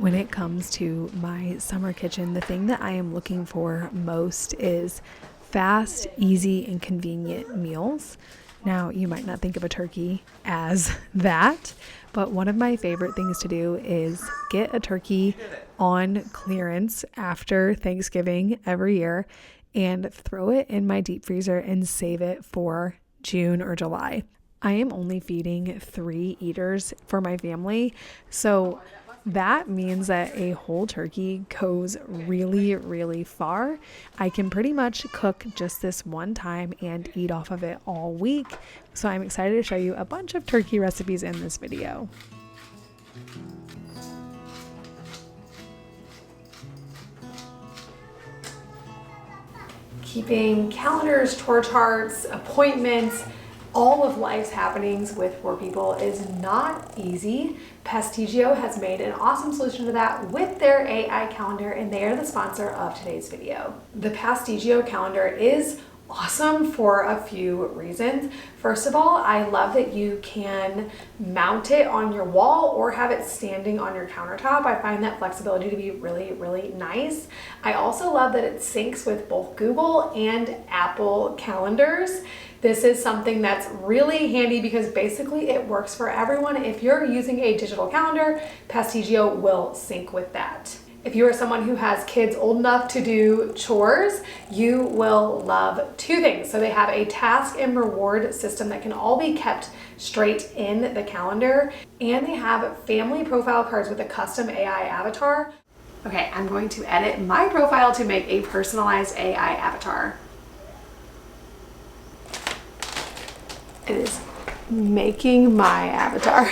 When it comes to my summer kitchen, the thing that I am looking for most is fast, easy, and convenient meals. Now, you might not think of a turkey as that, but one of my favorite things to do is get a turkey on clearance after Thanksgiving every year and throw it in my deep freezer and save it for June or July. I am only feeding 3 eaters for my family, so that means that a whole turkey goes really, really far. I can pretty much cook just this one time and eat off of it all week. So I'm excited to show you a bunch of turkey recipes in this video. Keeping calendars, chore charts, appointments, all of life's happenings with 4 people is not easy. Pastigio has made an awesome solution to that with their AI calendar, and they are the sponsor of today's video. The Pastigio calendar is awesome for a few reasons. First of all, I love that you can mount it on your wall or have it standing on your countertop. I find that flexibility to be really, really nice. I also love that it syncs with both Google and Apple calendars. This is something that's really handy because basically it works for everyone. If you're using a digital calendar, Pastigio will sync with that. If you are someone who has kids old enough to do chores, you will love 2 things. So they have a task and reward system that can all be kept straight in the calendar, and they have family profile cards with a custom AI avatar. Okay, I'm going to edit my profile to make a personalized AI avatar. It is making my avatar.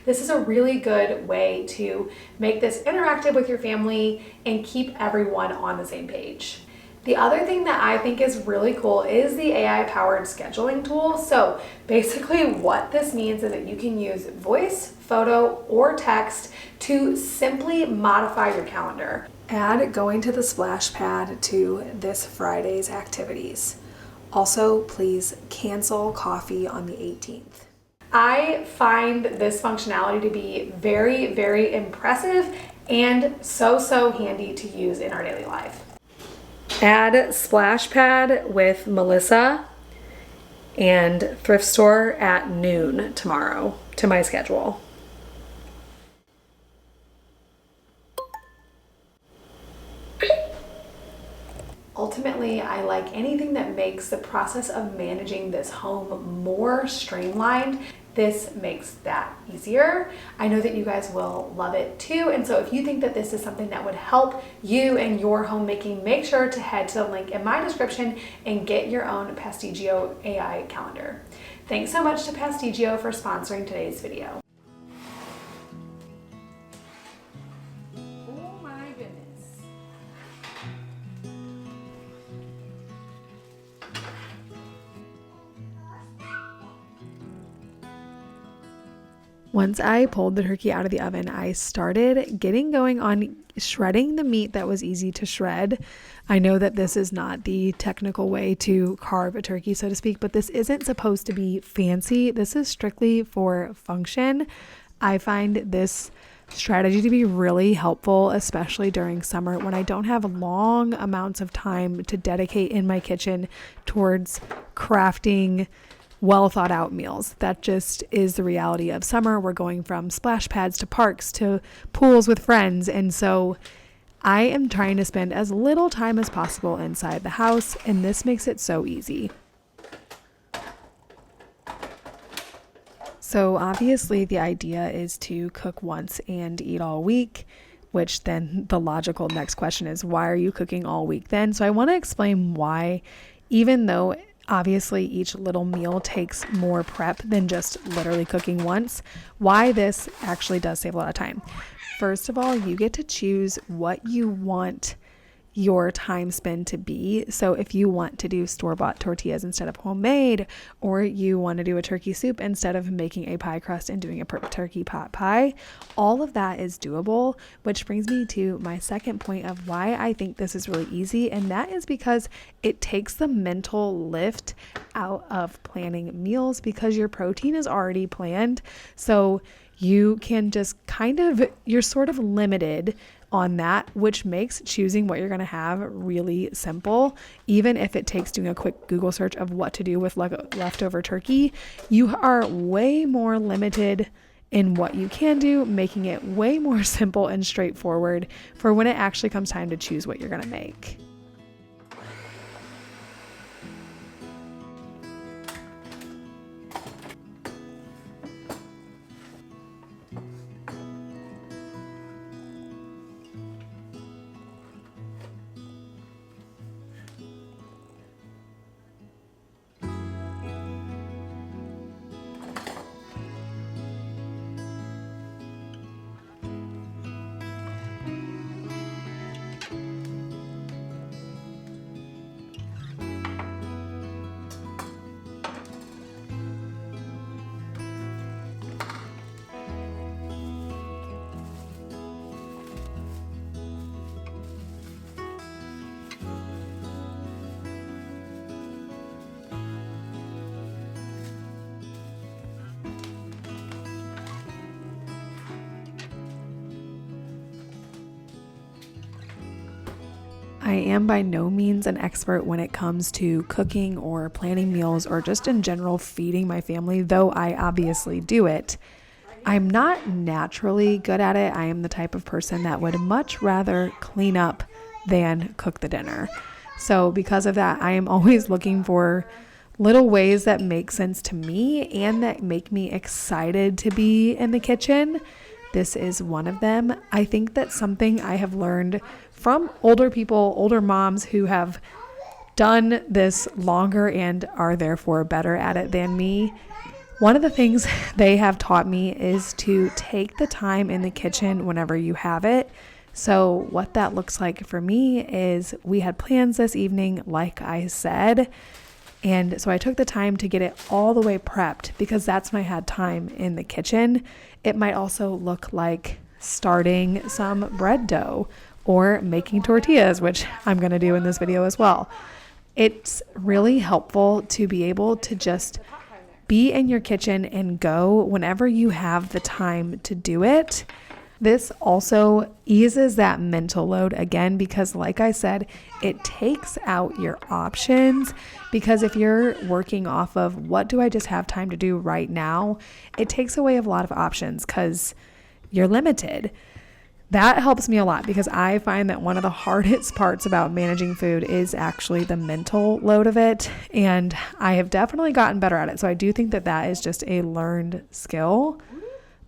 This is a really good way to make this interactive with your family and keep everyone on the same page. The other thing that I think is really cool is the AI-powered scheduling tool. So basically what this means is that you can use voice, photo, or text to simply modify your calendar. Add going to the splash pad to this Friday's activities. Also, please cancel coffee on the 18th. I find this functionality to be very, very impressive and so handy to use in our daily life. Add splash pad with Melissa and thrift store at noon tomorrow to my schedule. Ultimately, I like anything that makes the process of managing this home more streamlined. This makes that easier. I know that you guys will love it too. And so if you think that this is something that would help you in your homemaking, make sure to head to the link in my description and get your own Pastigio AI calendar. Thanks so much to Pastigio for sponsoring today's video. Once I pulled the turkey out of the oven, I started getting going on shredding the meat that was easy to shred. I know that this is not the technical way to carve a turkey, so to speak, but this isn't supposed to be fancy. This is strictly for function. I find this strategy to be really helpful, especially during summer when I don't have long amounts of time to dedicate in my kitchen towards crafting well thought out meals. That just is the reality of summer. We're going from splash pads to parks to pools with friends. And so I am trying to spend as little time as possible inside the house, and this makes it so easy. So obviously the idea is to cook once and eat all week, which then the logical next question is, why are you cooking all week then? So I want to explain why, even though obviously each little meal takes more prep than just literally cooking once, why this actually does save a lot of time. First of all, you get to choose what you want your time spend to be. So if you want to do store-bought tortillas instead of homemade, or you want to do a turkey soup instead of making a pie crust and doing a turkey pot pie, all of that is doable, which brings me to my second point of why I think this is really easy, and that is because it takes the mental lift out of planning meals because your protein is already planned. So you can just you're sort of limited on that, which makes choosing what you're going to have really simple. Even if it takes doing a quick Google search of what to do with leftover turkey, you are way more limited in what you can do, making it way more simple and straightforward for when it actually comes time to choose what you're going to make. I am by no means an expert when it comes to cooking or planning meals or just in general feeding my family, though I obviously do it. I'm not naturally good at it. I am the type of person that would much rather clean up than cook the dinner. So because of that, I am always looking for little ways that make sense to me and that make me excited to be in the kitchen. This is one of them. I think that's something I have learned from older people, older moms who have done this longer and are therefore better at it than me. One of the things they have taught me is to take the time in the kitchen whenever you have it. So what that looks like for me is we had plans this evening, like I said, and so I took the time to get it all the way prepped because that's when I had time in the kitchen. It might also look like starting some bread dough or making tortillas, which I'm going to do in this video as well. It's really helpful to be able to just be in your kitchen and go whenever you have the time to do it. This also eases that mental load again, because like I said, it takes out your options, because if you're working off of what do I just have time to do right now, it takes away a lot of options because you're limited. That helps me a lot because I find that one of the hardest parts about managing food is actually the mental load of it. And I have definitely gotten better at it. So I do think that that is just a learned skill,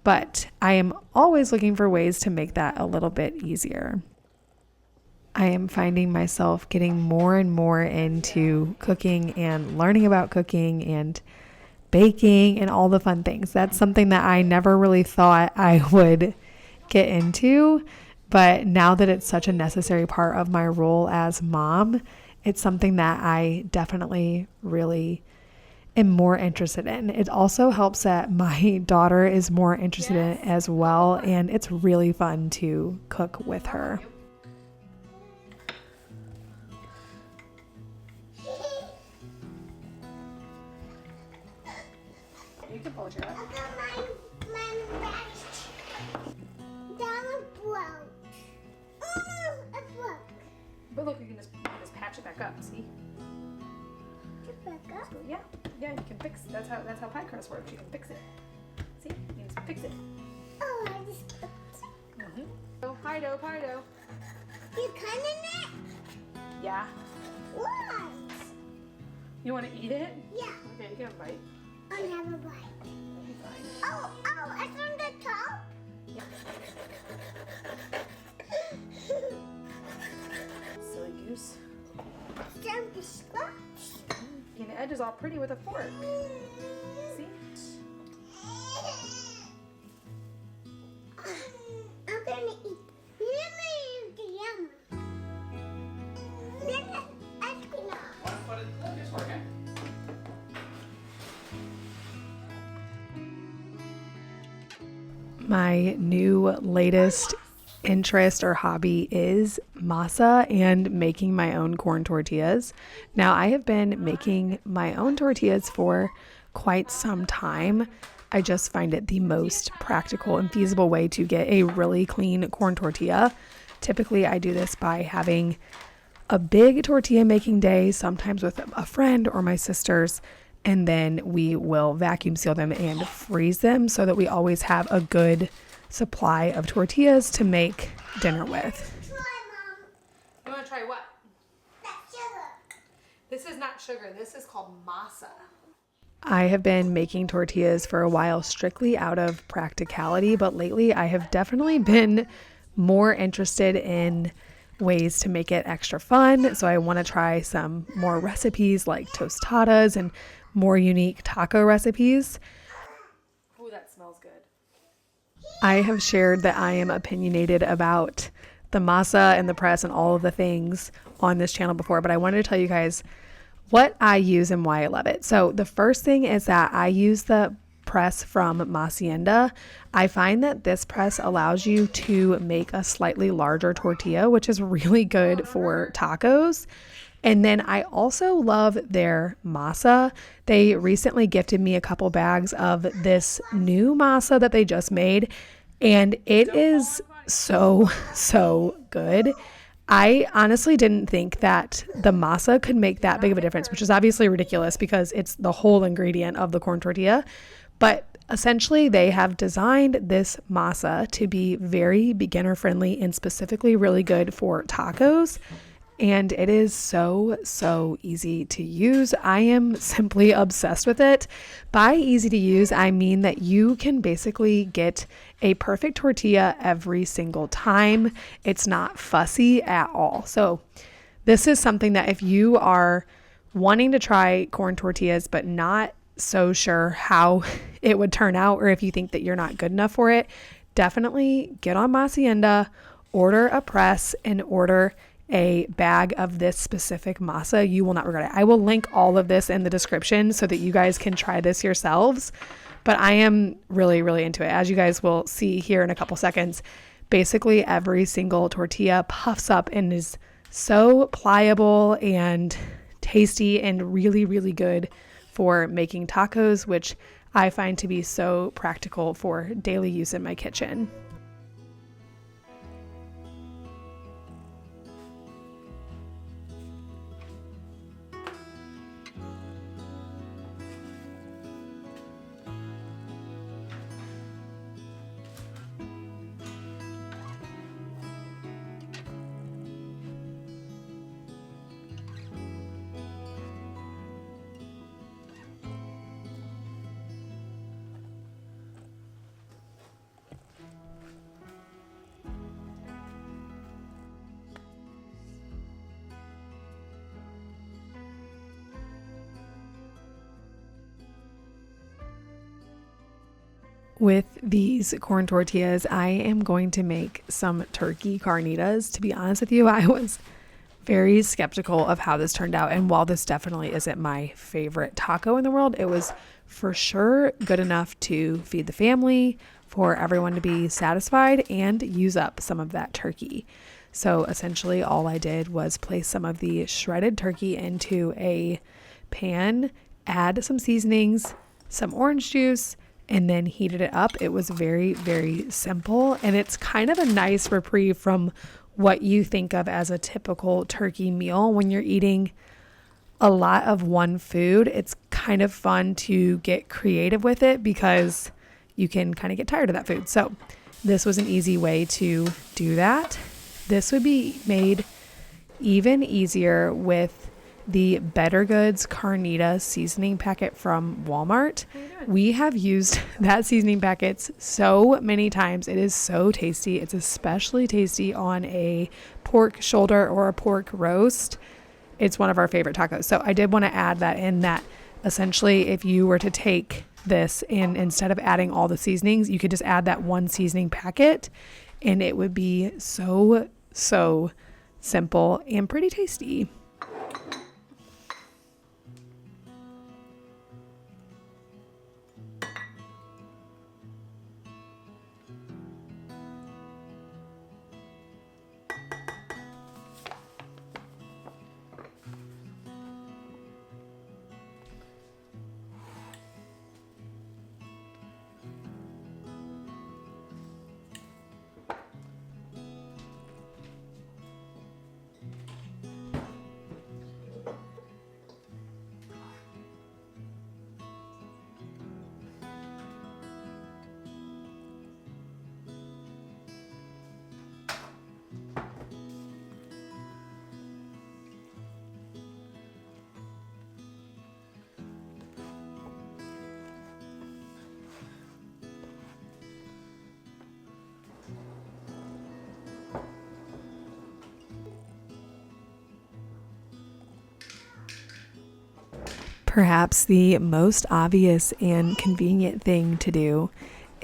but I am always looking for ways to make that a little bit easier. I am finding myself getting more and more into cooking and learning about cooking and baking and all the fun things. That's something that I never really thought I would get into, but now that it's such a necessary part of my role as mom, it's something that I definitely really am more interested in. It also helps that my daughter is more interested in it as well, and it's really fun to cook with her. You can pull it up. But look, you can just patch it back up. See? Back up? So, yeah, you can fix. That's how pie crust works. You can fix it. See? You can just fix it. Oh, I just fixed it. Mm-hmm. Oh, pie dough. You cut in it? Yeah. What? You want to eat it? Yeah. Okay, you can have a bite. I have a bite. That'll be fine. Oh, it's on the top? Yeah. Silly goose. Don't be scratched. And the edge is all pretty with a fork. See? I'm gonna eat. Let me eat the yum. My new latest interest or hobby is masa and making my own corn tortillas. Now, I have been making my own tortillas for quite some time. I just find it the most practical and feasible way to get a really clean corn tortilla. Typically, I do this by having a big tortilla making day, sometimes with a friend or my sisters, and then we will vacuum seal them and freeze them so that we always have a good supply of tortillas to make dinner with. Try, Mom. You want to try what? That's sugar. This is not sugar. This is called masa. I have been making tortillas for a while strictly out of practicality, but lately I have definitely been more interested in ways to make it extra fun. So I want to try some more recipes like tostadas and more unique taco recipes. Oh, that smells good. I have shared that I am opinionated about the masa and the press and all of the things on this channel before, but I wanted to tell you guys what I use and why I love it. So the first thing is that I use the press from Hacienda. I find that this press allows you to make a slightly larger tortilla, which is really good for tacos. And then I also love their masa. They recently gifted me a couple bags of this new masa that they just made, and it is so good. I honestly didn't think that the masa could make that big of a difference, which is obviously ridiculous because it's the whole ingredient of the corn tortilla. But essentially, they have designed this masa to be very beginner friendly and specifically really good for tacos. And it is so easy to use. I am simply obsessed with it. By easy to use, I mean that you can basically get a perfect tortilla every single time. It's not fussy at all. So this is something that if you are wanting to try corn tortillas but not so sure how it would turn out, or if you think that you're not good enough for it, definitely get on Hacienda, order a press, and order a bag of this specific masa. You will not regret it. I will link all of this in the description so that you guys can try this yourselves. But I am really into it. As you guys will see here in a couple seconds, basically every single tortilla puffs up and is so pliable and tasty and really good for making tacos, which I find to be so practical for daily use in my kitchen. With these corn tortillas, I am going to make some turkey carnitas. To be honest with you, I was very skeptical of how this turned out. And while this definitely isn't my favorite taco in the world, it was for sure good enough to feed the family, for everyone to be satisfied, and use up some of that turkey. So essentially all I did was place some of the shredded turkey into a pan, add some seasonings, some orange juice, and then heated it up. It was very simple, and it's kind of a nice reprieve from what you think of as a typical turkey meal when you're eating a lot of one food. It's kind of fun to get creative with it because you can kind of get tired of that food. So this was an easy way to do that. This would be made even easier with the Better Goods Carnitas seasoning packet from Walmart. We have used that seasoning packets so many times. It is so tasty. It's especially tasty on a pork shoulder or a pork roast. It's one of our favorite tacos. So I did want to add that in, that essentially if you were to take this and instead of adding all the seasonings, you could just add that one seasoning packet and it would be so simple and pretty tasty. Perhaps the most obvious and convenient thing to do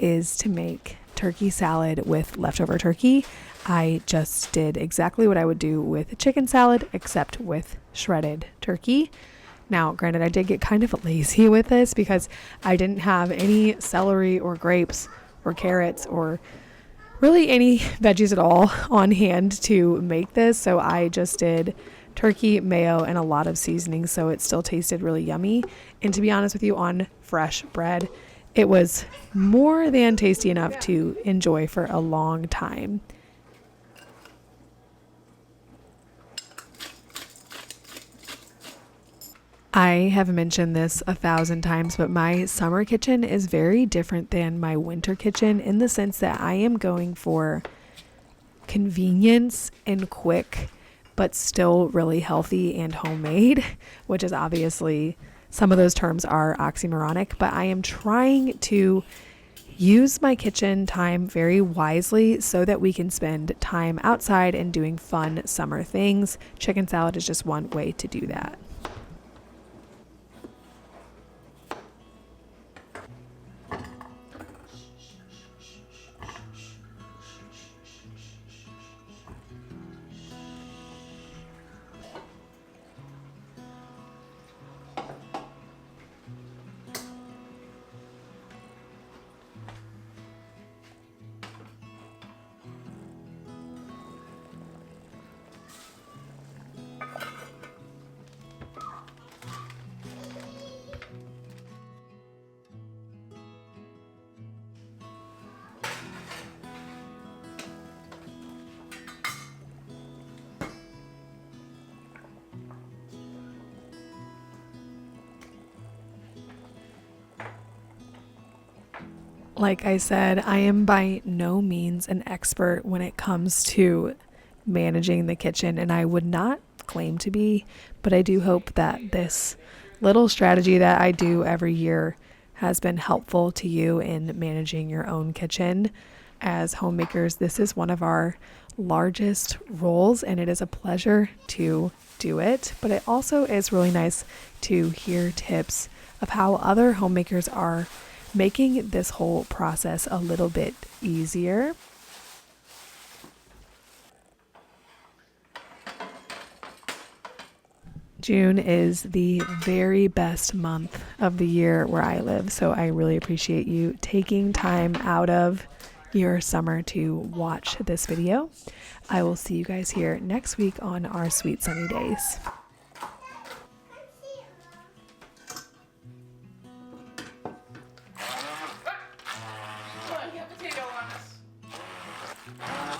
is to make turkey salad with leftover turkey. I just did exactly what I would do with chicken salad, except with shredded turkey. Now, granted, I did get kind of lazy with this because I didn't have any celery or grapes or carrots or really any veggies at all on hand to make this. So I just did turkey, mayo, and a lot of seasoning, so it still tasted really yummy. And to be honest with you, on fresh bread, it was more than tasty enough to enjoy for a long time. I have mentioned this 1,000 times, but my summer kitchen is very different than my winter kitchen in the sense that I am going for convenience and quick, but still really healthy and homemade, which is obviously, some of those terms are oxymoronic, but I am trying to use my kitchen time very wisely so that we can spend time outside and doing fun summer things. Chicken salad is just one way to do that. Like I said, I am by no means an expert when it comes to managing the kitchen, and I would not claim to be, but I do hope that this little strategy that I do every year has been helpful to you in managing your own kitchen. As homemakers, this is one of our largest roles, and it is a pleasure to do it, but it also is really nice to hear tips of how other homemakers are making this whole process a little bit easier. June is the very best month of the year where I live, so I really appreciate you taking time out of your summer to watch this video. I will see you guys here next week on our sweet sunny days. Oh, I got potato on us.